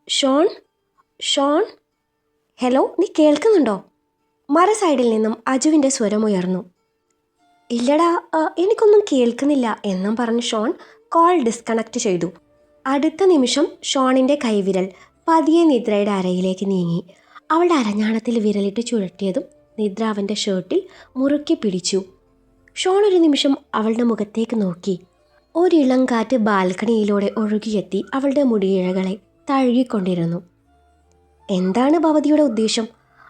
Sean Sean hello, നീ കേൾക്കുന്നുണ്ടോ? മറ സൈഡിൽ നിന്നും അജുവിൻ്റെ സ്വരമുയർന്നു. ഇല്ലടാ, എനിക്കൊന്നും കേൾക്കുന്നില്ല എന്നും പറഞ്ഞ് ഷോൺ കോൾ ഡിസ്കണക്ട് ചെയ്തു. അടുത്ത നിമിഷം ഷോണിൻ്റെ കൈവിരൽ പതിയെ നിദ്രയുടെ അരയിലേക്ക് നീങ്ങി. അവളുടെ അരഞ്ഞാണത്തിൽ വിരലിട്ട് ചുഴറ്റിയതും നിദ്ര അവൻ്റെ ഷർട്ടിൽ മുറുക്കി പിടിച്ചു. ഷോൺ ഒരു നിമിഷം അവളുടെ മുഖത്തേക്ക് നോക്കി. ഒരിളം കാറ്റ് ബാൽക്കണിയിലൂടെ ഒഴുകിയെത്തി അവളുടെ മുടിയിഴകളെ തഴുകിക്കൊണ്ടിരുന്നു. എന്താണ് ഭവതിയുടെ ഉദ്ദേശം?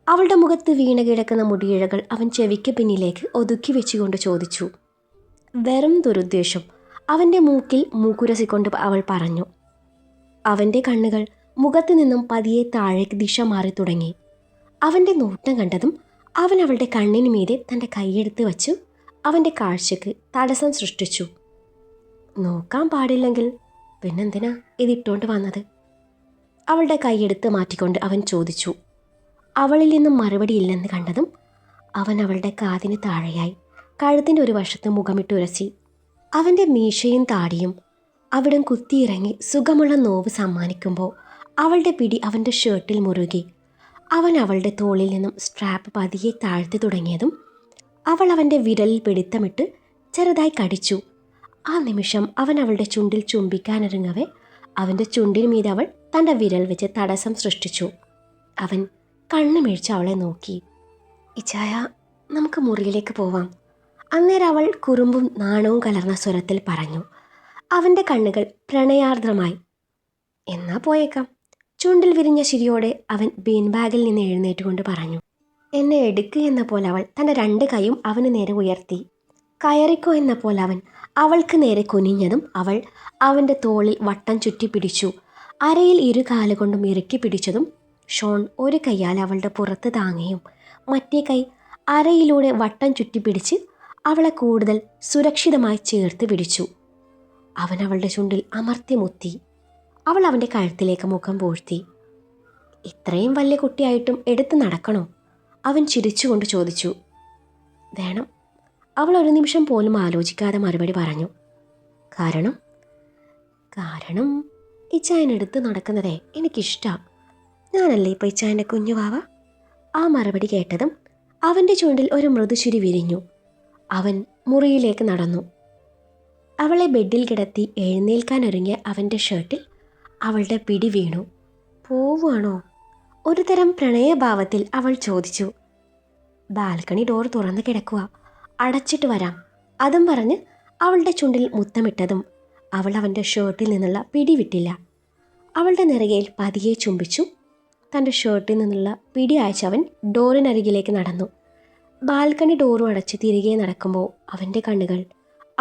അവളുടെ മുഖത്ത് വീണ് കിടക്കുന്ന മുടിയിഴകൾ അവൻ ചെവിക്ക് പിന്നിലേക്ക് ഒതുക്കി വെച്ചുകൊണ്ട് ചോദിച്ചു. വെറും ദുരുദ്ദേശം, അവൻ്റെ മൂക്കിൽ മൂക്കുരസിക്കൊണ്ട് അവൾ പറഞ്ഞു. അവൻ്റെ കണ്ണുകൾ മുഖത്തു നിന്നും പതിയെ താഴേക്ക് ദിശ മാറി തുടങ്ങി. അവൻ്റെ നോട്ടം കണ്ടതും അവൻ അവളുടെ കണ്ണിന് മീതെ തൻ്റെ കൈയെടുത്ത് വച്ചു അവൻ്റെ കാഴ്ചക്ക് തടസ്സം സൃഷ്ടിച്ചു. നോക്കാൻ പാടില്ലെങ്കിൽ പിന്നെന്തിനാ ഇതിട്ടോണ്ട് വന്നത്? അവളുടെ കൈയെടുത്ത് മാറ്റിക്കൊണ്ട് അവൻ ചോദിച്ചു. അവളിൽ നിന്നും മറുപടിയില്ലെന്ന് കണ്ടതും അവൻ അവളുടെ കാതിന് താഴെയായി കഴുത്തിൻ്റെ ഒരു വശത്ത് മുഖമിട്ടുരസി. അവൻ്റെ മീശയും താടിയും അവിടം കുത്തിയിറങ്ങി സുഖമുള്ള നോവ് സമ്മാനിക്കുമ്പോൾ അവളുടെ പിടി അവൻ്റെ ഷർട്ടിൽ മുറുകി. അവൻ അവളുടെ തോളിൽ നിന്നും സ്ട്രാപ്പ് പതിയെ താഴ്ത്തി തുടങ്ങിയതും അവൾ അവൻ്റെ വിരലിൽ പിടുത്തമിട്ട് ചെറുതായി കടിച്ചു. ആ നിമിഷം അവൻ അവളുടെ ചുണ്ടിൽ ചുംബിക്കാനിറങ്ങവേ അവൻ്റെ ചുണ്ടിന് മീതെ അവൾ തൻ്റെ വിരൽ വെച്ച് തടസ്സം സൃഷ്ടിച്ചു. അവൻ കണ്ണുമിഴിച്ച് അവളെ നോക്കി. ഇച്ചായ, നമുക്ക് മുറിയിലേക്ക് പോവാം. അന്നേരം അവൾ കുറുമ്പും നാണവും കലർന്ന സ്വരത്തിൽ പറഞ്ഞു. അവൻ്റെ കണ്ണുകൾ പ്രണയാർദ്രമായി. എന്നാ പോയേക്കാം. ചുണ്ടിൽ വിരിഞ്ഞ ചിരിയോടെ അവൻ ബീൻ ബാഗിൽ നിന്ന് എഴുന്നേറ്റുകൊണ്ട് പറഞ്ഞു. എന്നെ എടുക്കുക എന്ന പോലെ അവൾ തൻ്റെ 2 കൈയും അവന് നേരെ ഉയർത്തി. കയറിക്കോ എന്ന പോലെ അവൻ അവൾക്ക് നേരെ കുനിഞ്ഞതും അവൾ അവൻ്റെ തോളിൽ വട്ടം ചുറ്റി പിടിച്ചു. അരയിൽ 2 കാലുകൊണ്ടും ഇറുക്കി പിടിച്ചതും ഷോൺ ഒരു കൈയാൽ അവളുടെ പുറത്ത് താങ്ങുകയും മറ്റേ കൈ അരയിലൂടെ വട്ടം ചുറ്റി പിടിച്ച് അവളെ കൂടുതൽ സുരക്ഷിതമായി ചേർത്ത് പിടിച്ചു. അവൻ അവളുടെ ചുണ്ടിൽ അമർത്തി മുത്തി. അവൾ അവൻ്റെ കഴുത്തിലേക്ക് മുഖം പൂഴ്ത്തി. ഇത്രയും വലിയ കുട്ടിയായിട്ടും എടുത്ത് നടക്കണോ? അവൻ ചിരിച്ചുകൊണ്ട് ചോദിച്ചു. വേണം. അവൾ ഒരു നിമിഷം പോലും ആലോചിക്കാതെ മറുപടി പറഞ്ഞു. കാരണം ഇച്ചായനെടുത്ത് നടക്കുന്നതേ എനിക്കിഷ്ടമാണ്. ഞാനല്ലേ ഇപ്പോൾ ഇച്ചായൻ്റെ കുഞ്ഞുവാവ. ആ മറുപടി കേട്ടതും അവൻ്റെ ചുണ്ടിൽ ഒരു മൃദുചിരി വിരിഞ്ഞു. അവൻ മുറിയിലേക്ക് നടന്നു. അവളെ ബെഡിൽ കിടത്തി എഴുന്നേൽക്കാനൊരുങ്ങിയ അവൻ്റെ ഷർട്ടിൽ അവളുടെ പിടി വീണു. പോവുകയാണോ? ഒരു തരം പ്രണയഭാവത്തിൽ അവൾ ചോദിച്ചു. ബാൽക്കണി ഡോർ തുറന്ന് കിടക്കുക, അടച്ചിട്ട് വരാം. അതും പറഞ്ഞ് അവളുടെ ചുണ്ടിൽ മുത്തമിട്ടതും അവൾ അവൻ്റെ ഷർട്ടിൽ നിന്നുള്ള പിടി വിട്ടില്ല. അവളുടെ നെറുകയിൽ പതിയെ ചുംബിച്ചു. തൻ്റെ ഷർട്ടിൽ നിന്നുള്ള പിടി അയച്ചവൻ ഡോറിനരികിലേക്ക് നടന്നു. ബാൽക്കണി ഡോറും അടച്ച് തിരികെ നടക്കുമ്പോൾ അവൻ്റെ കണ്ണുകൾ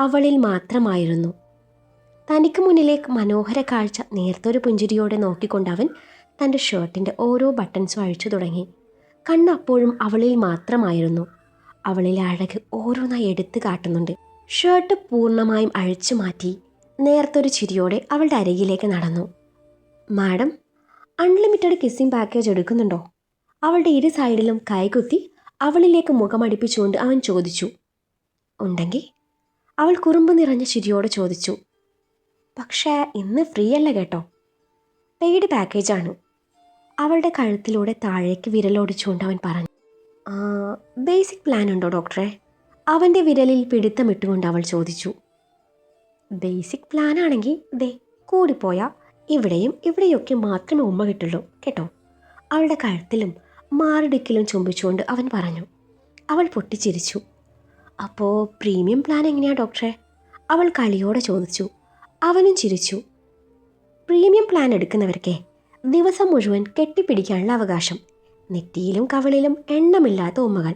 അവളിൽ മാത്രമായിരുന്നു. തനിക്ക് മുന്നിലേക്ക് മനോഹര കാഴ്ച നേർത്തൊരു പുഞ്ചിരിയോടെ നോക്കിക്കൊണ്ട് അവൻ തൻ്റെ ഷർട്ടിൻ്റെ ഓരോ ബട്ടൺസും അഴിച്ചു തുടങ്ങി. കണ്ണ് അപ്പോഴും അവളിൽ മാത്രമായിരുന്നു. അവളിലെ അഴക് ഓരോന്നായി എടുത്തു കാട്ടുന്നുണ്ട്. ഷർട്ട് പൂർണ്ണമായും അഴിച്ചു മാറ്റി നേർത്തൊരു ചിരിയോടെ അവളുടെ അരികിലേക്ക് നടന്നു. മാഡം, അൺലിമിറ്റഡ് കിസ്സിംഗ് പാക്കേജ് എടുക്കുന്നുണ്ടോ? അവളുടെ 2 സൈഡിലും കൈകുത്തി അവളിലേക്ക് മുഖമടിപ്പിച്ചുകൊണ്ട് അവൻ ചോദിച്ചു. ഉണ്ടെങ്കിൽ? അവൾ കുറുമ്പ് നിറഞ്ഞ ചിരിയോടെ ചോദിച്ചു. പക്ഷേ ഇന്ന് ഫ്രീ അല്ല കേട്ടോ, പെയ്ഡ് പാക്കേജാണ്. അവളുടെ കഴുത്തിലൂടെ താഴേക്ക് വിരലോടിച്ചുകൊണ്ട് അവൻ പറഞ്ഞു. ബേസിക് പ്ലാൻ ഉണ്ടോ ഡോക്ടറെ? അവൻ്റെ വിരലിൽ പിടുത്തമിട്ടുകൊണ്ട് അവൾ ചോദിച്ചു. ബേസിക് പ്ലാൻ ആണെങ്കിൽ ദേ കൂടിപ്പോയാൽ ഇവിടെയൊക്കെ മാത്രമേ ഉമ്മ കിട്ടുള്ളൂ കേട്ടോ. അവളുടെ കഴുത്തിലും മാറിടുക്കിലും ചുംബിച്ചുകൊണ്ട് അവൻ പറഞ്ഞു. അവൾ പൊട്ടിച്ചിരിച്ചു. അപ്പോൾ പ്രീമിയം പ്ലാൻ എങ്ങനെയാ ഡോക്ടറെ? അവൾ കളിയോടെ ചോദിച്ചു. അവനും ചിരിച്ചു. പ്രീമിയം പ്ലാൻ എടുക്കുന്നവർക്ക് ദിവസം മുഴുവൻ കെട്ടിപ്പിടിക്കാനുള്ള അവകാശം, നെറ്റിയിലും കവിളിലും എണ്ണമില്ലാത്ത ഉമ്മകൾ,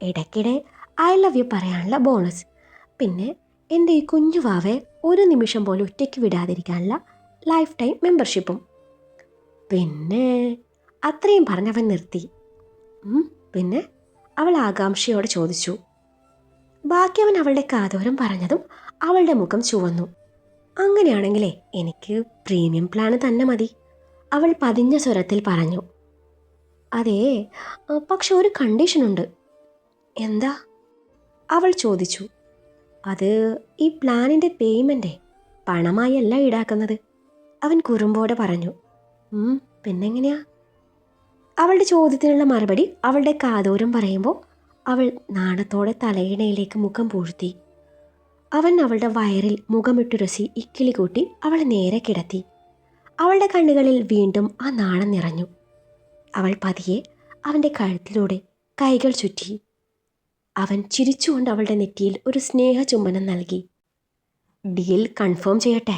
ഇടയ്ക്കിടെ ഐ ലവ് യു പറയാനുള്ള ബോണസ്, പിന്നെ എൻ്റെ ഈ കുഞ്ഞു വാവെ ഒരു നിമിഷം പോലും ഒറ്റയ്ക്ക് വിടാതിരിക്കാനുള്ള ലൈഫ് ടൈം മെമ്പർഷിപ്പും. പിന്നെ അത്രയും പറഞ്ഞവൻ നിർത്തി. പിന്നെ അവൾ ആകാംക്ഷയോടെ ചോദിച്ചു. ബാക്കി അവൻ അവളുടെ കാതോരം പറഞ്ഞതും അവളുടെ മുഖം ചുവന്നു. അങ്ങനെയാണെങ്കിലേ എനിക്ക് പ്രീമിയം പ്ലാൻ തന്നെ മതി, അവൾ പതിഞ്ഞ സ്വരത്തിൽ പറഞ്ഞു. അതേ, പക്ഷെ ഒരു കണ്ടീഷനുണ്ട്. എന്താ? അവൾ ചോദിച്ചു. അത് ഈ പ്ലാനിൻ്റെ പേയ്മെൻറ്റേ പണമായല്ല ഈടാക്കുന്നത്, അവൻ കുറുമ്പോടെ പറഞ്ഞു. പിന്നെങ്ങനെയാ? അവളുടെ ചോദ്യത്തിനുള്ള മറുപടി അവളുടെ കാതോരം പറയുമ്പോൾ അവൾ നാണത്തോടെ തലയിണയിലേക്ക് മുഖം പൂഴ്ത്തി. അവൻ അവളുടെ വയറിൽ മുഖമിട്ടുരസി ഇക്കിളി കൂട്ടി അവളെ നേരെ കിടത്തി. അവളുടെ കണ്ണുകളിൽ വീണ്ടും ആ നാണം നിറഞ്ഞു. അവൾ പതിയെ അവൻ്റെ കഴുത്തിലൂടെ കൈകൾ ചുറ്റി. അവൻ ചിരിച്ചുകൊണ്ട് അവളുടെ നെറ്റിയിൽ ഒരു സ്നേഹ ചുംബനം നൽകി. ഡീൽ കൺഫേം ചെയ്യട്ടെ?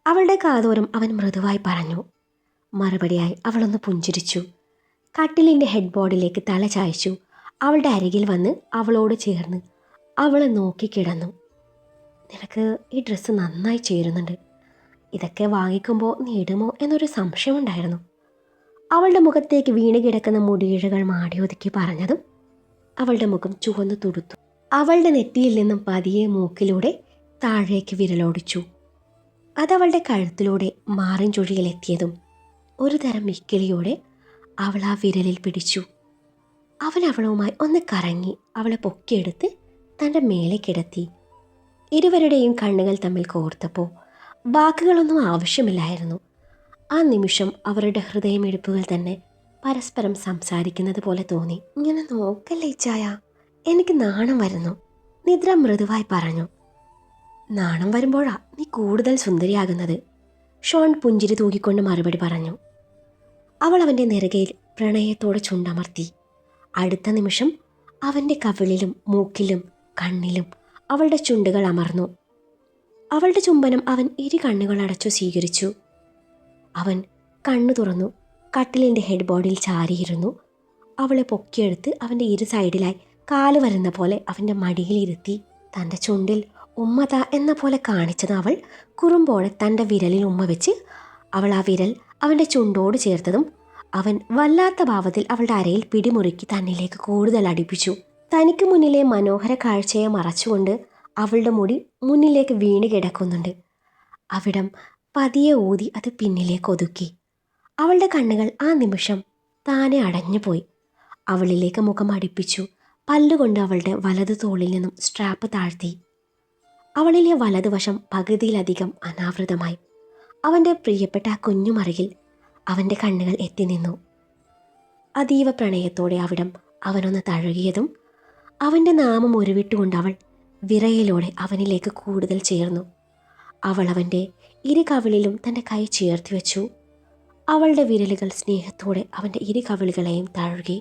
അവളുടെ കാതോരം അവൻ മൃദുവായി പറഞ്ഞു. മറുപടിയായി അവളൊന്ന് പുഞ്ചിരിച്ചു. കട്ടിലിൻ്റെ ഹെഡ് ബോർഡിലേക്ക് തല ചായച്ചു അവളുടെ അരികിൽ വന്ന് അവളോട് ചേർന്ന് അവളെ നോക്കിക്കിടന്നു. നിനക്ക് ഈ ഡ്രസ്സ് നന്നായി ചേരുന്നുണ്ട്. ഇതൊക്കെ വാങ്ങിക്കുമ്പോൾ നീ ഇടുമോ എന്നൊരു സംശയമുണ്ടായിരുന്നു. അവളുടെ മുഖത്തേക്ക് വീണ് കിടക്കുന്ന മുടിയിഴകൾ മാടിയൊതുക്കി പറഞ്ഞതും അവളുടെ മുഖം ചുവന്നു തുടുത്തു. അവളുടെ നെറ്റിയിൽ നിന്നും പതിയെ മൂക്കിലൂടെ താഴേക്ക് വിരലോടിച്ചു. അതവളുടെ കഴുത്തിലൂടെ മാറിൻ ചുഴിയിലെത്തിയതും ഒരു തരം മിക്കിളിയോടെ അവൾ ആ വിരലിൽ പിടിച്ചു. അവൻ അവളുമായി ഒന്ന് കറങ്ങി അവളെ പൊക്കിയെടുത്ത് തൻ്റെ മേലെ കിടത്തി. ഇരുവരുടെയും കണ്ണുകൾ തമ്മിൽ കോർത്തപ്പോൾ വാക്കുകളൊന്നും ആവശ്യമില്ലായിരുന്നു. ആ നിമിഷം അവരുടെ ഹൃദയമിടിപ്പുകൾ തന്നെ പരസ്പരം സംസാരിക്കുന്നത് പോലെ തോന്നി. ഇങ്ങനെ നോക്കല്ലേ ചായ, എനിക്ക് നാണം വരുന്നു, നിദ്ര മൃദുവായി പറഞ്ഞു. നാണം വരുമ്പോഴാ നീ കൂടുതൽ സുന്ദരിയാകുന്നത്, ഷോൺ പുഞ്ചിരി തൂക്കിക്കൊണ്ട് മറുപടി പറഞ്ഞു. അവൾ അവൻ്റെ നെറുകയിൽ പ്രണയത്തോടെ ചുണ്ടമർത്തി. അടുത്ത നിമിഷം അവൻ്റെ കവിളിലും മൂക്കിലും കണ്ണിലും അവളുടെ ചുണ്ടുകൾ അമർന്നു. അവളുടെ ചുംബനം അവൻ ഇരു കണ്ണുകൾ അടച്ചു സ്വീകരിച്ചു. അവൻ കണ്ണു തുറന്നു കട്ടിലിൻ്റെ ഹെഡ് ബോർഡിൽ ചാരിയിരുന്നു. അവളെ പൊക്കിയെടുത്ത് അവൻ്റെ ഇരു സൈഡിലായി കാല് വരുന്ന പോലെ അവൻ്റെ മടിയിലിരുത്തി തൻ്റെ ചുണ്ടിൽ ഉമ്മത എന്ന പോലെ കാണിച്ചത് അവൾ കുറുമ്പോടെ തൻ്റെ വിരലിൽ ഉമ്മ വെച്ച് അവൾ ആ വിരൽ അവൻ്റെ ചുണ്ടോട് ചേർത്തതും അവൻ വല്ലാത്ത ഭാവത്തിൽ അവളുടെ അരയിൽ പിടിമുറുക്കി തന്നിലേക്ക് കൂടുതൽ അടുപ്പിച്ചു. തനിക്ക് മുന്നിലെ മനോഹര കാഴ്ചയെ മറച്ചുകൊണ്ട് അവളുടെ മുടി മുന്നിലേക്ക് വീണ് കിടക്കുന്നുണ്ട്. അവിടം പതിയെ ഊതി അത് പിന്നിലേക്ക് ഒതുക്കി. അവളുടെ കണ്ണുകൾ ആ നിമിഷം താനെ അടഞ്ഞുപോയി. അവളിലേക്ക് മുഖം അടുപ്പിച്ചു പല്ലുകൊണ്ട് അവളുടെ വലതു തോളിൽ നിന്നും സ്ട്രാപ്പ് താഴ്ത്തി. അവളിലെ വലതുവശം പകുതിയിലധികം അനാവൃതമായി. അവൻ്റെ പ്രിയപ്പെട്ട ആ കുഞ്ഞുമറിയിൽ അവൻ്റെ കണ്ണുകൾ എത്തി നിന്നു. അതീവ പ്രണയത്തോടെ അവിടം അവനൊന്ന് തഴുകിയതും അവൻ്റെ നാമം ഉരുവിട്ടുകൊണ്ട് അവൾ വിറയലോടെ അവനിലേക്ക് കൂടുതൽ ചേർന്നു. അവൾ അവൻ്റെ ഇരു കവിളിലും തൻ്റെ കൈ ചേർത്തി വെച്ചു. അവളുടെ വിരലുകൾ സ്നേഹത്തോടെ അവൻ്റെ ഇരു കവിളുകളെയും തഴുകി.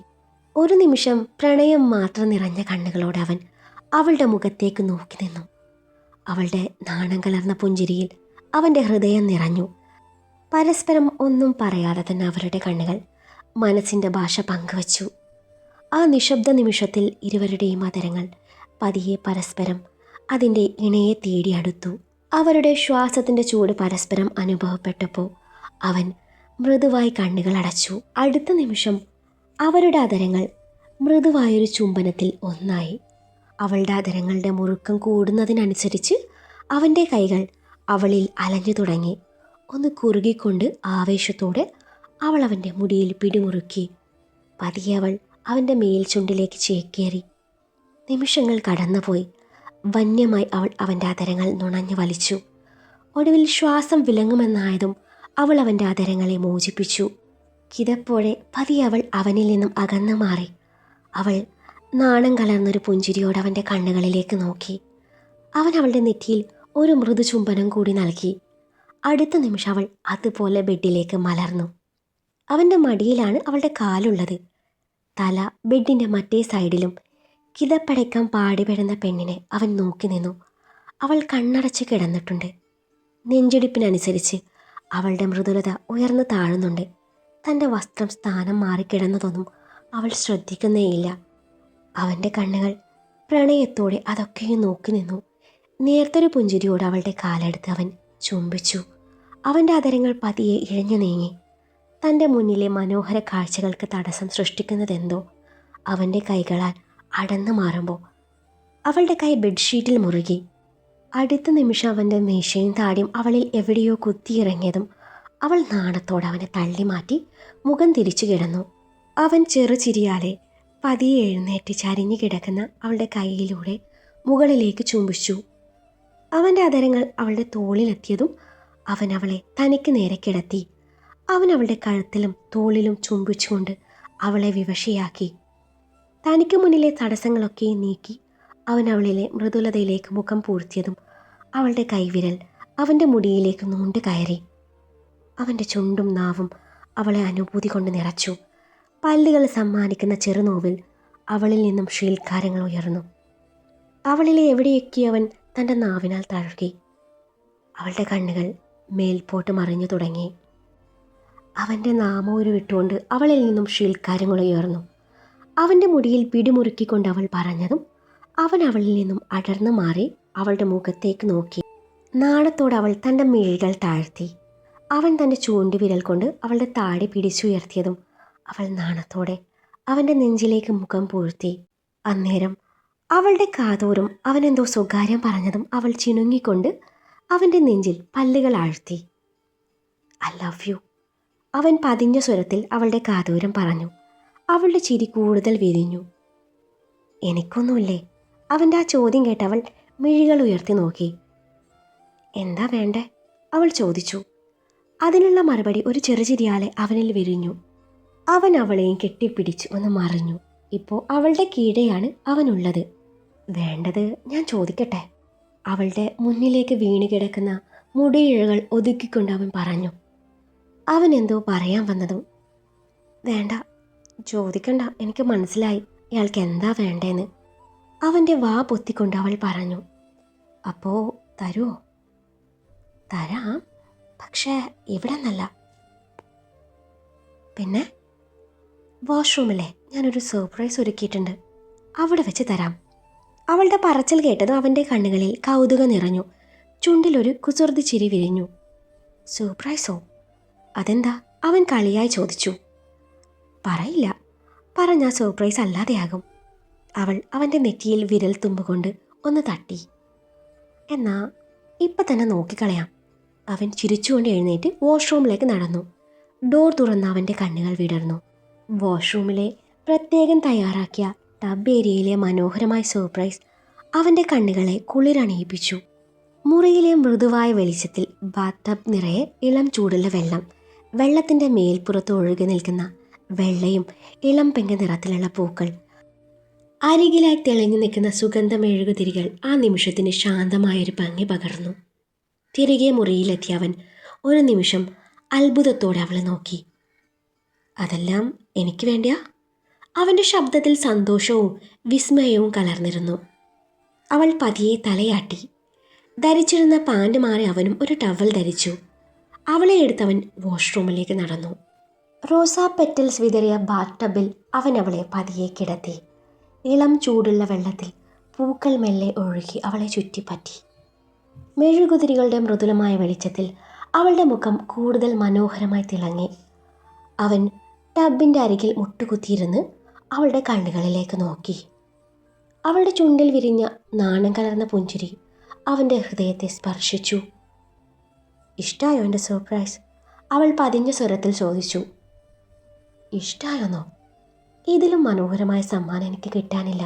ഒരു നിമിഷം പ്രണയം മാത്രം നിറഞ്ഞ കണ്ണുകളോടെ അവൻ അവളുടെ മുഖത്തേക്ക് നോക്കി നിന്നു. അവളുടെ നാണം കലർന്ന പുഞ്ചിരിയിൽ അവൻ്റെ ഹൃദയം നിറഞ്ഞു. പരസ്പരം ഒന്നും പറയാതെ തന്നെ അവരുടെ കണ്ണുകൾ മനസ്സിൻ്റെ ഭാഷ പങ്കുവച്ചു. ആ നിശബ്ദ നിമിഷത്തിൽ ഇരുവരുടെയും അതരങ്ങൾ പതിയെ പരസ്പരം അതിൻ്റെ ഇണയെ തേടി അടുത്തു. അവരുടെ ശ്വാസത്തിൻ്റെ ചൂട് പരസ്പരം അനുഭവപ്പെട്ടപ്പോൾ അവൻ മൃദുവായി കണ്ണുകൾ അടച്ചു. അടുത്ത നിമിഷം അവരുടെ അതരങ്ങൾ മൃദുവായൊരു ചുംബനത്തിൽ ഒന്നായി. അവളുടെ അതരങ്ങളുടെ മുറുക്കം കൂടുന്നതിനനുസരിച്ച് അവൻ്റെ കൈകൾ അവളിൽ അലഞ്ഞു തുടങ്ങി. ഒന്ന് കുറുകിക്കൊണ്ട് ആവേശത്തോടെ അവൾ അവൻ്റെ മുടിയിൽ പിടിമുറുക്കി. പതിയെ അവൾ അവൻ്റെ മേൽചുണ്ടിലേക്ക് ചേക്കേറി. നിമിഷങ്ങൾ കടന്നുപോയി. വന്യമായി അവൾ അവൻ്റെ അതരങ്ങൾ നുണഞ്ഞു വലിച്ചു. ഒടുവിൽ ശ്വാസം വിലങ്ങുമെന്നായതും അവൾ അവൻ്റെ അതരങ്ങളെ മോചിപ്പിച്ചു. കിതപ്പോടെ പതിയെ അവൾ അവനിൽ നിന്നും അകന്നു മാറി. അവൾ നാണം കലർന്നൊരു പുഞ്ചിരിയോടെ അവൻ്റെ കണ്ണുകളിലേക്ക് നോക്കി. അവൻ അവളുടെ നെറ്റിയിൽ ഒരു മൃദു ചുംബനം കൂടി നൽകി. അടുത്ത നിമിഷം അവൾ അതുപോലെ ബെഡിലേക്ക് മലർന്നു. അവൻ്റെ മടിയിലാണ് അവളുടെ കാലുള്ളത്. തല ബെഡിൻ്റെ മറ്റേ സൈഡിലും. കിതപ്പടയ്ക്കാൻ പാടിപ്പെടുന്ന പെണ്ണിനെ അവൻ നോക്കി നിന്നു. അവൾ കണ്ണടച്ച് കിടന്നിട്ടുണ്ട്. നെഞ്ചിടിപ്പിനനുസരിച്ച് അവളുടെ മൃദുലത ഉയർന്നു താഴുന്നുണ്ട്. തൻ്റെ വസ്ത്രം സ്ഥാനം മാറിക്കിടന്നതൊന്നും അവൾ ശ്രദ്ധിക്കുന്നേയില്ല. അവൻ്റെ കണ്ണുകൾ പ്രണയത്തോടെ അതൊക്കെയും നോക്കി നിന്നു. നേർത്തൊരു പുഞ്ചിരിയോട് അവളുടെ കാലെടുത്ത് അവൻ ചുംബിച്ചു. അവൻ്റെ അതരങ്ങൾ പതിയെ ഇഴഞ്ഞു നീങ്ങി. തൻ്റെ മുന്നിലെ മനോഹര കാഴ്ചകൾക്ക് തടസ്സം സൃഷ്ടിക്കുന്നതെന്തോ അവൻ്റെ കൈകളാൽ അടന്നു മാറുമ്പോൾ അവളുടെ കൈ ബെഡ്ഷീറ്റിൽ മുറുകി. അടുത്ത നിമിഷം അവൻ്റെ മീശയും താടിയും അവളിൽ എവിടെയോ കുത്തിയിറങ്ങിയതും അവൾ നാണത്തോടെ അവനെ തള്ളി മാറ്റി മുഖം തിരിച്ചു കിടന്നു. അവൻ ചെറുചിരിയാലെ പതിയെ എഴുന്നേറ്റ് ചരിഞ്ഞു കിടക്കുന്ന അവളുടെ കൈയിലൂടെ മുകളിലേക്ക് ചുംബിച്ചു. അവൻ്റെ അതരങ്ങൾ അവളുടെ തോളിലെത്തിയതും അവൻ അവളെ തനിക്ക് നേരെ കിടത്തി. അവൻ അവളുടെ കഴുത്തിലും തോളിലും ചുംബിച്ചുകൊണ്ട് അവളെ വിവശയാക്കി. തനിക്ക് മുന്നിലെ തടസ്സങ്ങളൊക്കെ നീക്കി അവൻ അവളിലെ മൃദുലതയിലേക്ക് മുഖം പൂഴ്ത്തിയതും അവളുടെ കൈവിരൽ അവൻ്റെ മുടിയിലേക്ക് നൂണ്ട് കയറി. അവൻ്റെ ചുണ്ടും നാവും അവളെ അനുഭൂതി കൊണ്ട് നിറച്ചു. പല്ലുകൾ സമ്മാനിക്കുന്ന ചെറുനോവിൽ അവളിൽ നിന്നും ശീൽക്കാരങ്ങൾ ഉയർന്നു. അവളിലെ എവിടെയൊക്കെ അവൻ തൻ്റെ നാവിനാൽ തഴുകി. അവളുടെ കണ്ണുകൾ മേൽപോട്ട് മറിഞ്ഞു തുടങ്ങി. അവൻ്റെ നാമൂര് വിട്ടുകൊണ്ട് അവളിൽ നിന്നും ശീൽക്കാരങ്ങൾ ഉയർന്നു. അവൻ്റെ മുടിയിൽ പിടിമുറുക്കിക്കൊണ്ട് അവൾ പറഞ്ഞതും അവൻ അവളിൽ നിന്നും അടർന്നു മാറി അവളുടെ മുഖത്തേക്ക് നോക്കി. നാണത്തോടെ അവൾ തൻ്റെ മിഴികൾ താഴ്ത്തി. അവൻ തൻ്റെ ചൂണ്ടുവിരൽ കൊണ്ട് അവളുടെ താടി പിടിച്ചുയർത്തിയതും അവൾ നാണത്തോടെ അവൻ്റെ നെഞ്ചിലേക്ക് മുഖം പൂഴ്ത്തി. അന്നേരം അവളുടെ കാതോറും അവനെന്തോ സ്വകാര്യം പറഞ്ഞതും അവൾ ചിണുങ്ങിക്കൊണ്ട് അവൻ്റെ നെഞ്ചിൽ പല്ലുകൾ ആഴ്ത്തി. ഐ ലവ് യു, അവൻ പതിഞ്ഞ സ്വരത്തിൽ അവളുടെ കാതോരം പറഞ്ഞു. അവളുടെ ചിരി കൂടുതൽ വിരിഞ്ഞു. എനിക്കൊന്നുമില്ലേ? അവൻ്റെ ആ ചോദ്യം കേട്ട് അവൾ മിഴികൾ ഉയർത്തി നോക്കി. എന്താ വേണ്ടേ? അവൾ ചോദിച്ചു. അതിനുള്ള മറുപടി ഒരു ചെറുചിരിയാലെ അവനിൽ വിരിഞ്ഞു. അവൻ അവളെയും കെട്ടിപ്പിടിച്ച് ഒന്ന് മറിഞ്ഞു. ഇപ്പോൾ അവളുടെ കീഴെയാണ് അവനുള്ളത്. വേണ്ടത് ഞാൻ ചോദിക്കട്ടെ? അവളുടെ മുന്നിലേക്ക് വീണ് കിടക്കുന്ന മുടിയിഴകൾ ഒതുക്കിക്കൊണ്ട് അവൻ പറഞ്ഞു. അവൻ എന്തോ പറയാൻ വന്നതും വേണ്ട, ചോദിക്കണ്ട, എനിക്ക് മനസ്സിലായി ഇയാൾക്ക് എന്താ വേണ്ടേന്ന്. അവൻ്റെ വാ പൊത്തിക്കൊണ്ട് അവൾ പറഞ്ഞു. അപ്പോൾ തരുമോ? തരാം, പക്ഷേ ഇവിടെ നിന്നല്ല. പിന്നെ വാഷ്റൂമിലെ ഞാനൊരു സർപ്രൈസ് ഒരുക്കിയിട്ടുണ്ട്, അവിടെ വെച്ച് തരാം. അവളുടെ പറച്ചിൽ കേട്ടതും അവൻ്റെ കണ്ണുകളിൽ കൗതുകം നിറഞ്ഞു. ചുണ്ടിലൊരു കുസൃതി ചിരി വിരിഞ്ഞു. സർപ്രൈസോ? അതെന്താ? അവൻ കളിയായി ചോദിച്ചു. പറയില്ല, പറഞ്ഞാൽ സർപ്രൈസ് അല്ലാതെയാകും. അവൾ അവൻ്റെ നെറ്റിയിൽ വിരൽ തുമ്പുകൊണ്ട് ഒന്ന് തട്ടി. എന്നാ ഇപ്പം തന്നെ നോക്കിക്കളയാം. അവൻ ചിരിച്ചുകൊണ്ട് എഴുന്നേറ്റ് വാഷ്റൂമിലേക്ക് നടന്നു. ഡോർ തുറന്ന അവൻ്റെ കണ്ണുകൾ വിടർന്നു. വാഷ്റൂമിലെ പ്രത്യേകം തയ്യാറാക്കിയ ടബ് ഏരിയയിലെ മനോഹരമായ സർപ്രൈസ് അവൻ്റെ കണ്ണുകളെ കുളിരണിയിപ്പിച്ചു. മുറിയിലെ മൃദുവായ വെളിച്ചത്തിൽ ബാത്ത് ടബ് നിറയെ ഇളം ചൂടുള്ള വെള്ളം, വെള്ളത്തിൻ്റെ മേൽപ്പുറത്ത് ഒഴുകി നിൽക്കുന്ന വെള്ളയും ഇളം പെങ്ക നിറത്തിലുള്ള പൂക്കൾ, അരികിലായി തെളിഞ്ഞു നിൽക്കുന്ന സുഗന്ധമെഴുകുതിരികൾ ആ നിമിഷത്തിന് ശാന്തമായൊരു ഭംഗി പകർന്നു. തിരികെ മുറിയിലെത്തിയ അവൻ ഒരു നിമിഷം അത്ഭുതത്തോടെ അവളെ നോക്കി. അതെല്ലാം എനിക്ക് വേണ്ടിയാ? അവൻ്റെ ശബ്ദത്തിൽ സന്തോഷവും വിസ്മയവും കലർന്നിരുന്നു. അവൾ പതിയെ തലയാട്ടി. ധരിച്ചിരുന്ന പാൻറ് മാറി അവനും ഒരു ടവൽ ധരിച്ചു. അവളെ എടുത്തവൻ വാഷ്റൂമിലേക്ക് നടന്നു. റോസാ പെറ്റൽസ് വിതറിയ ബാത്ത് ടബിൽ അവൻ അവളെ പതിയെ കിടത്തി. ഇളം ചൂടുള്ള വെള്ളത്തിൽ പൂക്കൾ മെല്ലെ ഒഴുകി അവളെ ചുറ്റിപ്പറ്റി. മെഴുകുതിരികളുടെ മൃദുലമായ വെളിച്ചത്തിൽ അവളുടെ മുഖം കൂടുതൽ മനോഹരമായി തിളങ്ങി. അവൻ ടബിൻ്റെ അരികിൽ മുട്ടുകുത്തിയിരുന്ന് അവളുടെ കണ്ണുകളിലേക്ക് നോക്കി. അവളുടെ ചുണ്ടിൽ വിരിഞ്ഞ നാണം കലർന്ന പുഞ്ചിരി അവൻ്റെ ഹൃദയത്തെ സ്പർശിച്ചു. ഇഷ്ടായോ എൻ്റെ സർപ്രൈസ്? അവൾ പതിഞ്ഞ സ്വരത്തിൽ ചോദിച്ചു. ഇഷ്ടായോന്നോ? ഇതിലും മനോഹരമായ സമ്മാനം എനിക്ക് കിട്ടാനില്ല,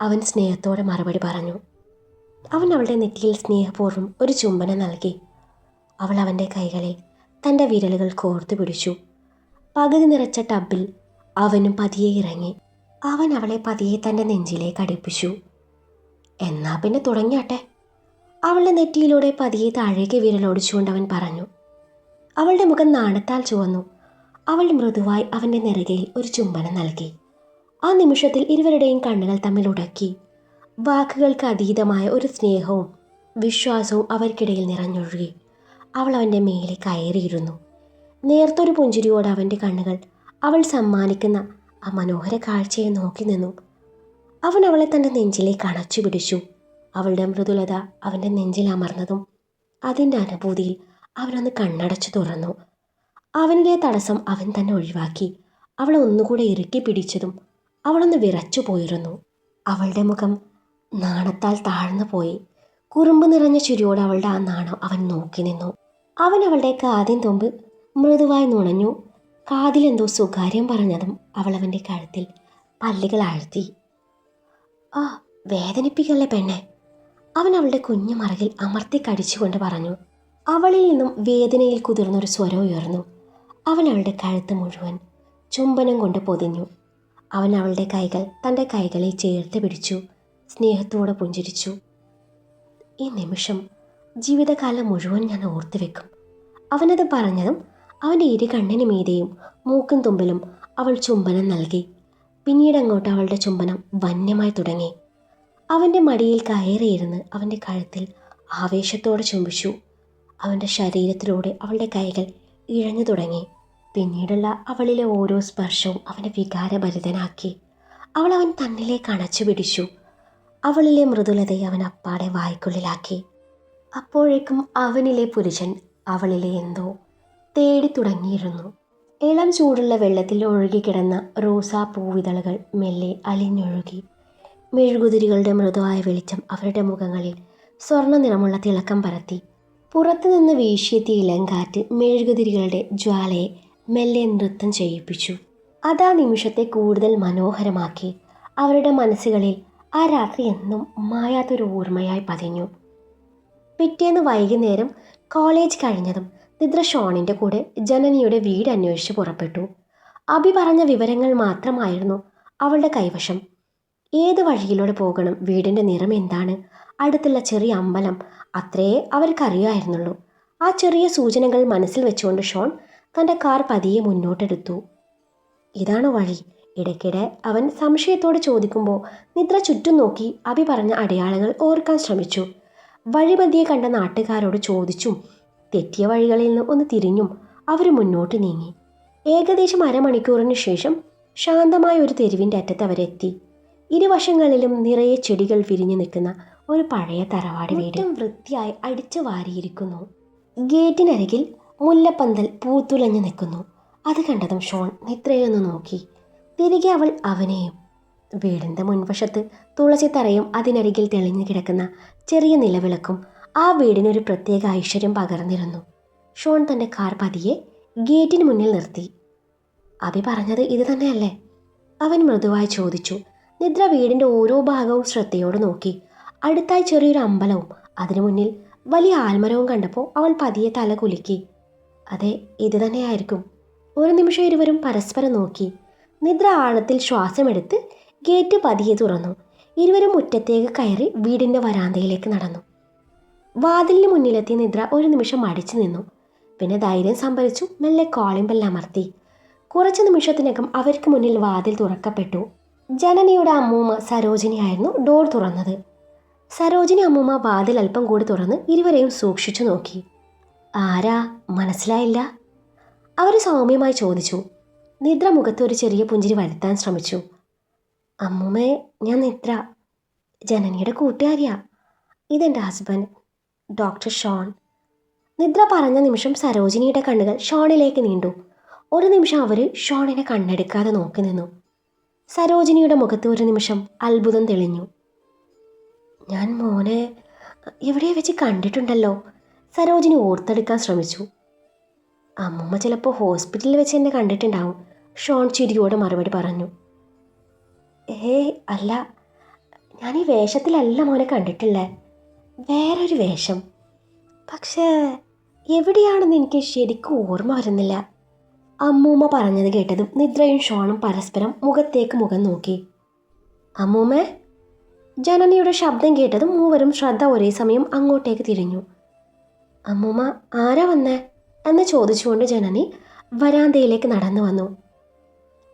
അവൻ സ്നേഹത്തോടെ മറുപടി പറഞ്ഞു. അവൻ അവളുടെ നെറ്റിയിൽ സ്നേഹപൂർവ്വം ഒരു ചുംബനം നൽകി. അവൾ അവൻ്റെ കൈകളിൽ തൻ്റെ വിരലുകൾ കോർത്തു പിടിച്ചു. പകുതി നിറച്ച ടബിൽ അവനും പതിയെ ഇറങ്ങി. അവൻ അവളെ പതിയെ തൻ്റെ നെഞ്ചിലേക്ക് അടുപ്പിച്ചു. എന്നാ പിന്നെ തുടങ്ങിയാട്ടെ, അവളുടെ നെറ്റിയിലൂടെ പതിയെ താഴേക്ക് വിരലോടിച്ചുകൊണ്ട് അവൻ പറഞ്ഞു. അവളുടെ മുഖം നാണത്താൽ ചുവന്നു. അവൾ മൃദുവായി അവൻ്റെ നെറുകയിൽ ഒരു ചുംബനം നൽകി. ആ നിമിഷത്തിൽ ഇരുവരുടെയും കണ്ണുകൾ തമ്മിൽ ഉടക്കി. വാക്കുകൾക്ക് അതീതമായ ഒരു സ്നേഹവും വിശ്വാസവും അവർക്കിടയിൽ നിറഞ്ഞൊഴുകി. അവൾ അവൻ്റെ മേലെ കയറിയിരുന്നു. നേർത്തൊരു പുഞ്ചിരിയോടെ അവൻ്റെ കണ്ണുകൾ അവൾ സമ്മാനിക്കുന്ന ആ മനോഹര കാഴ്ചയെ നോക്കി നിന്നു. അവൻ അവളെ തൻ്റെ നെഞ്ചിലേക്ക് അണച്ചു പിടിച്ചു. അവളുടെ മൃദുലത അവൻ്റെ നെഞ്ചിൽ അമർന്നതും അതിൻ്റെ അനുഭൂതിയിൽ അവനൊന്ന് കണ്ണടച്ചു തുറന്നു. അവനിലെ തടസ്സം അവൻ തന്നെ ഒഴിവാക്കി. അവളെ ഒന്നുകൂടെ ഇറുക്കി പിടിച്ചതും അവളൊന്ന് വിറച്ചു പോയിരുന്നു. അവളുടെ മുഖം നാണത്താൽ താഴ്ന്നു പോയി. കുറുമ്പ് നിറഞ്ഞ ചിരിയോടെ അവളുടെ ആ നാണം അവൻ നോക്കി നിന്നു. അവൻ അവളുടെ കാതിൻ തുമ്പ് മൃദുവായി നുണഞ്ഞു. കാതിലെന്തോ സ്വകാര്യം പറഞ്ഞതും അവൾ അവൻ്റെ കഴുത്തിൽ പല്ലുകൾ ആഴ്ത്തി. ആ, വേദനിപ്പിക്കല്ലേ പെണ്ണെ, അവൻ അവളുടെ കുഞ്ഞു മറകിൽ അമർത്തി കടിച്ചുകൊണ്ട് പറഞ്ഞു. അവളിൽ നിന്നും വേദനയിൽ കുതിർന്നൊരു സ്വരം ഉയർന്നു. അവൻ അവളുടെ കഴുത്ത് മുഴുവൻ ചുംബനം കൊണ്ട് പൊതിഞ്ഞു. അവൻ അവളുടെ കൈകൾ തൻ്റെ കൈകളിൽ ചേർത്ത് പിടിച്ചു സ്നേഹത്തോടെ പുഞ്ചിരിച്ചു. ഈ നിമിഷം ജീവിതകാലം മുഴുവൻ ഞാൻ ഓർത്തു വെക്കും. അവനത് പറഞ്ഞതും അവൻ്റെ ഇരു കണ്ണിന് മീതെയും മൂക്കും തുമ്പിലും അവൾ ചുംബനം നൽകി. പിന്നീട് അങ്ങോട്ട് അവളുടെ ചുംബനം വന്യമായി തുടങ്ങി. അവൻ്റെ മടിയിൽ കയറിയിരുന്ന് അവൻ്റെ കഴുത്തിൽ ആവേശത്തോടെ ചുംബിച്ചു. അവൻ്റെ ശരീരത്തിലൂടെ അവളുടെ കൈകൾ ഇഴഞ്ഞു തുടങ്ങി. പിന്നീടുള്ള അവളിലെ ഓരോ സ്പർശവും അവനെ വികാരഭരിതനാക്കി. അവൻ തന്നിലേക്ക് അണച്ചു പിടിച്ചു. അവളിലെ മൃദുലതയെ അവൻ അപ്പാടെ വായ്ക്കുള്ളിലാക്കി. അപ്പോഴേക്കും അവനിലെ പുരുഷൻ അവളിലെ എന്തോ തേടി തുടങ്ങിയിരുന്നു. ഇളം ചൂടുള്ള വെള്ളത്തിൽ ഒഴുകിക്കിടന്ന റോസാ പൂവിതളുകൾ മെല്ലെ അലിഞ്ഞൊഴുകി. മെഴുകുതിരികളുടെ മൃദുവായ വെളിച്ചം അവരുടെ മുഖങ്ങളിൽ സ്വർണ്ണ നിറമുള്ള തിളക്കം പരത്തി. പുറത്തുനിന്ന് വീശിയെത്തിയ ഇളങ്കാറ്റ് മെഴുകുതിരികളുടെ ജ്വാലയെ മെല്ലെ നൃത്തം ചെയ്യിപ്പിച്ചു. അതാ നിമിഷത്തെ കൂടുതൽ മനോഹരമാക്കി. അവരുടെ മനസ്സുകളിൽ ആ രാത്രി എന്നും മായാത്തൊരു ഓർമ്മയായി പതിഞ്ഞു. പിറ്റേന്ന് വൈകുന്നേരം കോളേജ് കഴിഞ്ഞതും നിദ്ര ഷോണിൻ്റെ കൂടെ ജനനിയുടെ വീട് അന്വേഷിച്ച് പുറപ്പെട്ടു. അഭി പറഞ്ഞ വിവരങ്ങൾ മാത്രമായിരുന്നു അവളുടെ കൈവശം. ഏത് വഴിയിലൂടെ പോകണം, വീടിൻ്റെ നിറം എന്താണ്, അടുത്തുള്ള ചെറിയ അമ്പലം, അത്രയേ അവർക്കറിയായിരുന്നുള്ളൂ. ആ ചെറിയ സൂചനകൾ മനസ്സിൽ വെച്ചുകൊണ്ട് ഷോൺ തൻ്റെ കാർ പതിയെ മുന്നോട്ടെടുത്തു. ഇതാണ് വഴി. ഇടയ്ക്കിടെ അവൻ സംശയത്തോടെ ചോദിക്കുമ്പോൾ നിദ്ര ചുറ്റും നോക്കി അഭി പറഞ്ഞ അടയാളങ്ങൾ ഓർക്കാൻ ശ്രമിച്ചു. വഴിമധ്യേ കണ്ട നാട്ടുകാരോട് ചോദിച്ചും തെറ്റിയ വഴികളിൽ നിന്ന് ഒന്ന് തിരിഞ്ഞും അവർ മുന്നോട്ട് നീങ്ങി. ഏകദേശം അരമണിക്കൂറിന് ശേഷം ശാന്തമായ ഒരു തെരുവിൻ്റെ അറ്റത്ത് അവരെത്തി. ഇരുവശങ്ങളിലും നിറയെ ചെടികൾ വിരിഞ്ഞു നിൽക്കുന്ന ഒരു പഴയ തറവാട് വീട് വൃത്തിയായി അടിച്ചു വാരിയിരിക്കുന്നു. ഗേറ്റിനരികിൽ മുല്ലപ്പന്തൽ പൂത്തുലഞ്ഞു നിൽക്കുന്നു. അത് കണ്ടതും ഷോൺ നിദ്രയൊന്ന് നോക്കി. തിരികെ അവൾ അവനെയും. വീടിൻ്റെ മുൻവശത്ത് തുളസിത്തറയും അതിനരികിൽ തെളിഞ്ഞു കിടക്കുന്ന ചെറിയ നിലവിളക്കും ആ വീടിനൊരു പ്രത്യേക ഐശ്വര്യം പകർന്നിരുന്നു. ഷോൺ തൻ്റെ കാർ പതിയെ ഗേറ്റിന് മുന്നിൽ നിർത്തി. അഭി പറഞ്ഞത് ഇത് തന്നെയല്ലേ? അവൻ മൃദുവായി ചോദിച്ചു. നിദ്ര വീടിൻ്റെ ഓരോ ഭാഗവും ശ്രദ്ധയോടെ നോക്കി. അടുത്തായി ചെറിയൊരു അമ്പലവും അതിനു മുന്നിൽ വലിയ ആൽമരവും കണ്ടപ്പോൾ അവൾ പതിയെ തല കുലുക്കി. അതെ, ഇത് തന്നെയായിരിക്കും. ഒരു നിമിഷം ഇരുവരും പരസ്പരം നോക്കി. നിദ്ര ആഴത്തിൽ ശ്വാസമെടുത്ത് ഗേറ്റ് പതിയെ തുറന്നു. ഇരുവരും മുറ്റത്തേക്ക് കയറി വീടിൻ്റെ വരാന്തയിലേക്ക് നടന്നു. വാതിലിന് മുന്നിലെത്തിയ നിദ്ര ഒരു നിമിഷം മടിച്ചു നിന്നു. പിന്നെ ധൈര്യം സംഭരിച്ചു മെല്ലെ കോളിംഗ് ബെൽ അമർത്തി. കുറച്ച് നിമിഷത്തിനകം അവർക്ക് മുന്നിൽ വാതിൽ തുറക്കപ്പെട്ടു. ജനനിയുടെ അമ്മൂമ്മ സരോജിനിയായിരുന്നു ഡോർ തുറന്നത്. സരോജിനി അമ്മൂമ്മ വാതിൽ അല്പം കൂടി തുറന്ന് ഇരുവരെയും സൂക്ഷിച്ചു നോക്കി. ആരാ, മനസ്സിലായില്ല? അവർ സൗമ്യമായി ചോദിച്ചു. നിദ്ര മുഖത്ത് ഒരു ചെറിയ പുഞ്ചിരി വരുത്താൻ ശ്രമിച്ചു. അമ്മൂമ്മേ, ഞാൻ നിദ്ര, ജനനിയുടെ കൂട്ടുകാരിയാ. ഇതെൻ്റെ ഹസ്ബൻഡ് ഡോക്ടർ ഷോൺ. നിദ്ര പറഞ്ഞ നിമിഷം സരോജിനിയുടെ കണ്ണുകൾ ഷോണിലേക്ക് നീണ്ടു. ഒരു നിമിഷം അവർ ഷോണിനെ കണ്ണെടുക്കാതെ നോക്കി നിന്നു. സരോജിനിയുടെ മുഖത്ത് ഒരു നിമിഷം അത്ഭുതം തെളിഞ്ഞു. ഞാൻ മോനെ എവിടെ വെച്ച് കണ്ടിട്ടുണ്ടല്ലോ. സരോജിനി ഓർത്തെടുക്കാൻ ശ്രമിച്ചു. അമ്മൂമ്മ ചിലപ്പോൾ ഹോസ്പിറ്റലിൽ വെച്ച് എന്നെ കണ്ടിട്ടുണ്ടാവും. ഷോൺ ചിരിയോടെ മറുപടി പറഞ്ഞു. അല്ല, ഞാൻ ഈ വേഷത്തിലല്ല മോനെ കണ്ടിട്ടില്ലേ, വേറൊരു വേഷം. പക്ഷേ എവിടെയാണെന്ന് എനിക്ക് ശരിക്കും ഓർമ്മ വരുന്നില്ല. അമ്മൂമ്മ പറഞ്ഞത് കേട്ടതും നിദ്രയും ഷോണും പരസ്പരം മുഖത്തേക്ക് മുഖം നോക്കി. അമ്മൂമ്മേ, ജനനിയുടെ ശബ്ദം കേട്ടതും മൂവരും ശ്രദ്ധ ഒരേ സമയം അങ്ങോട്ടേക്ക് തിരിഞ്ഞു. അമ്മൂമ്മ, ആരാ വന്നേ എന്ന് ചോദിച്ചുകൊണ്ട് ജനനി വരാന്തയിലേക്ക് നടന്നു വന്നു.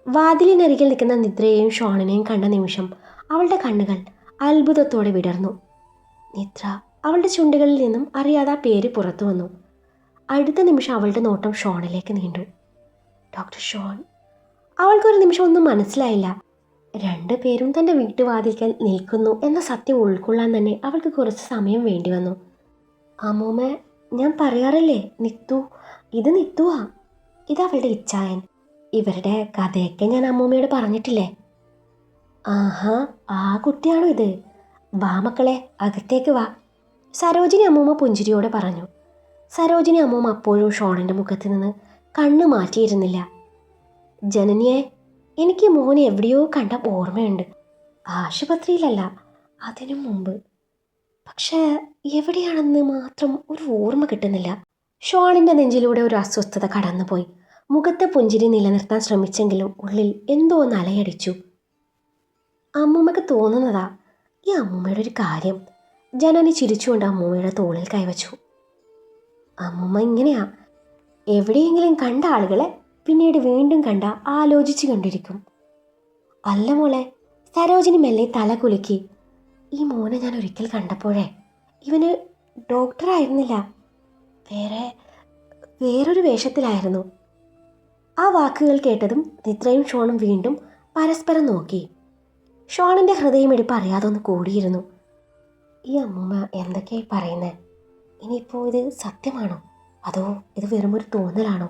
വാതിലിനരികിൽ നിൽക്കുന്ന നിദ്രയെയും ഷോണിനെയും കണ്ട നിമിഷം അവളുടെ കണ്ണുകൾ അത്ഭുതത്തോടെ വിടർന്നു. നിദ്ര, അവളുടെ ചുണ്ടുകളിൽ നിന്നും അറിയാതെ ആ പേര് പുറത്തു വന്നു. അടുത്ത നിമിഷം അവളുടെ നോട്ടം ഷോണിലേക്ക് നീണ്ടു. ഡോക്ടർ ഷോൺ. അവൾക്കൊരു നിമിഷം ഒന്നും മനസ്സിലായില്ല. രണ്ടു പേരും തൻ്റെ വീട്ടുവാതിൽക്കൽ നിൽക്കുന്നു എന്ന സത്യം ഉൾക്കൊള്ളാൻ തന്നെ അവൾക്ക് കുറച്ച് സമയം വേണ്ടി വന്നു. അമ്മൂമ്മ, ഞാൻ പറയാറില്ലേ നിത്തു, ഇത് നിത്തുവാ. ഇതവളുടെ ഇച്ഛായൻ. ഇവരുടെ കഥയൊക്കെ ഞാൻ അമ്മൂമ്മയോട് പറഞ്ഞിട്ടില്ലേ? ആഹാ, ആ കുട്ടിയാണോ ഇത്? വാ മക്കളെ, അകത്തേക്ക് വാ. സരോജിനി അമ്മൂമ്മ പുഞ്ചിരിയോടെ പറഞ്ഞു. സരോജിനി അമ്മൂമ്മ അപ്പോഴും ഷോണിൻ്റെ മുഖത്ത് നിന്ന് കണ്ണ് മാറ്റിയിരുന്നില്ല. ജനനിയെ, എനിക്ക് മോനെ എവിടെയോ കണ്ട ഓർമ്മയുണ്ട്. ആശുപത്രിയിലല്ല, അതിനു മുമ്പ്. പക്ഷേ എവിടെയാണെന്ന് മാത്രം ഒരു ഓർമ്മ കിട്ടുന്നില്ല. ഷോണിൻ്റെ നെഞ്ചിലൂടെ ഒരു അസ്വസ്ഥത കടന്നുപോയി. മുഖത്തെ പുഞ്ചിരി നിലനിർത്താൻ ശ്രമിച്ചെങ്കിലും ഉള്ളിൽ എന്തോ ഒന്ന് അലയടിച്ചു. അമ്മൂമ്മക്ക് തോന്നുന്നതാ ഈ അമ്മൂമ്മയുടെ ഒരു കാര്യം. ജനനി ചിരിച്ചുകൊണ്ട് അമ്മൂമ്മയുടെ തോളിൽ കൈവച്ചു. അമ്മൂമ്മ ഇങ്ങനെയാ, എവിടെയെങ്കിലും കണ്ട ആളുകളെ പിന്നീട് വീണ്ടും കണ്ട ആലോചിച്ച് കണ്ടിരിക്കും. അല്ല മോളെ, സരോജിനി മെല്ലെ തല കുലുക്കി. ഈ മോനെ ഞാൻ ഒരിക്കൽ കണ്ടപ്പോഴേ ഇവന് ഡോക്ടറായിരുന്നില്ല, വേറൊരു വേഷത്തിലായിരുന്നു. ആ വാക്കുകൾ കേട്ടതും നിത്രയും ഷോണും വീണ്ടും പരസ്പരം നോക്കി. ഷോണിൻ്റെ ഹൃദയമിടിപ്പ് അറിയാതൊന്ന് കൂടിയിരുന്നു. ഈ അമ്മൂമ്മ എന്തൊക്കെയായി പറയുന്നത്? ഇനിയിപ്പോൾ ഇത് സത്യമാണോ അതോ ഇത് വെറുമൊരു തോന്നലാണോ?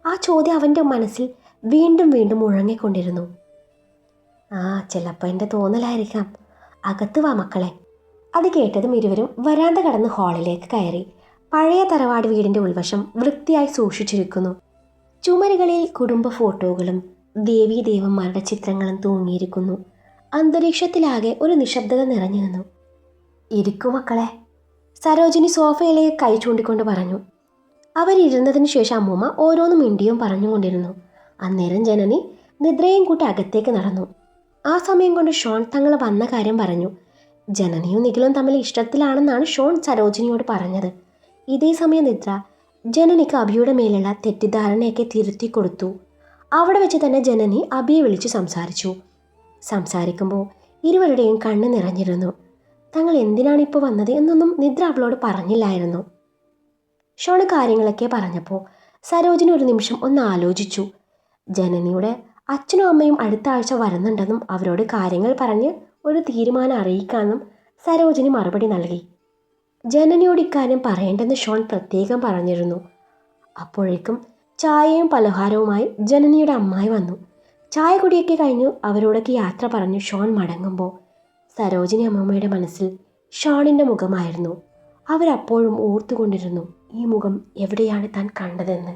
ആ ചോദ്യം അവൻ്റെ മനസ്സിൽ വീണ്ടും വീണ്ടും മുഴങ്ങിക്കൊണ്ടിരുന്നു. ചിലപ്പോൾ എൻ്റെ തോന്നലായിരിക്കാം. അകത്ത് വാ മക്കളെ. അത് കേട്ടതും ഇരുവരും വരാന്ത കടന്ന് ഹാളിലേക്ക് കയറി. പഴയ തറവാട് വീടിൻ്റെ ഉൾവശം വൃത്തിയായി സൂക്ഷിച്ചിരിക്കുന്നു. ചുമരുകളിൽ കുടുംബ ഫോട്ടോകളും ദേവീദേവന്മാരുടെ ചിത്രങ്ങളും തൂങ്ങിയിരിക്കുന്നു. അന്തരീക്ഷത്തിലാകെ ഒരു നിശബ്ദത നിറഞ്ഞു നിന്നു. ഇരിക്കൂ മക്കളെ, സരോജിനി സോഫയിലേക്ക് കൈ ചൂണ്ടിക്കൊണ്ട് പറഞ്ഞു. അവരിരുന്നതിന് ശേഷം അമ്മൂമ്മ ഓരോന്നും മിണ്ടിയും പറഞ്ഞുകൊണ്ടിരുന്നു. അന്നേരം ജനനി നിദ്രയും കൂട്ടി അകത്തേക്ക് നടന്നു. ആ സമയം കൊണ്ട് ഷോൺ തങ്ങൾ വന്ന കാര്യം പറഞ്ഞു. ജനനിയും നിഖിലും തമ്മിൽ ഇഷ്ടത്തിലാണെന്നാണ് ഷോൺ സരോജിനിയോട് പറഞ്ഞത്. ഇതേ സമയം നിദ്ര ജനനിക്ക് അബിയുടെ മേലുള്ള തെറ്റിദ്ധാരണയൊക്കെ തിരുത്തി കൊടുത്തു. അവിടെ വെച്ച് തന്നെ ജനനി അബിയെ വിളിച്ച് സംസാരിക്കുമ്പോൾ ഇരുവരുടെയും കണ്ണ് നിറഞ്ഞിരുന്നു. തങ്ങൾ എന്തിനാണിപ്പോൾ വന്നത് എന്നൊന്നും നിദ്ര അവളോട് പറഞ്ഞില്ലായിരുന്നു. ഷോൺ കാര്യങ്ങളൊക്കെ പറഞ്ഞപ്പോൾ സരോജിനി ഒരു നിമിഷം ഒന്ന് ആലോചിച്ചു. ജനനിയുടെ അച്ഛനും അമ്മയും അടുത്ത ആഴ്ച വരുന്നുണ്ടെന്നും അവരോട് കാര്യങ്ങൾ പറഞ്ഞ് ഒരു തീരുമാനം അറിയിക്കാമെന്നും സരോജിനി മറുപടി നൽകി. ജനനിയോട് ഇക്കാര്യം പറയേണ്ടെന്ന് ഷോൺ പ്രത്യേകം പറഞ്ഞിരുന്നു. അപ്പോഴേക്കും ചായയും പലഹാരവുമായി ജനനിയുടെ അമ്മായി വന്നു. ചായ കുടിയൊക്കെ കഴിഞ്ഞു അവരോടൊക്കെ യാത്ര പറഞ്ഞു ഷോൺ മടങ്ങുമ്പോൾ സരോജിനി അമ്മമ്മയുടെ മനസ്സിൽ ഷോണിൻ്റെ മുഖമായിരുന്നു. അവരപ്പോഴും ഓർത്തുകൊണ്ടിരുന്നു ഈ മുഖം എവിടെയാണ് താൻ കണ്ടതെന്ന്.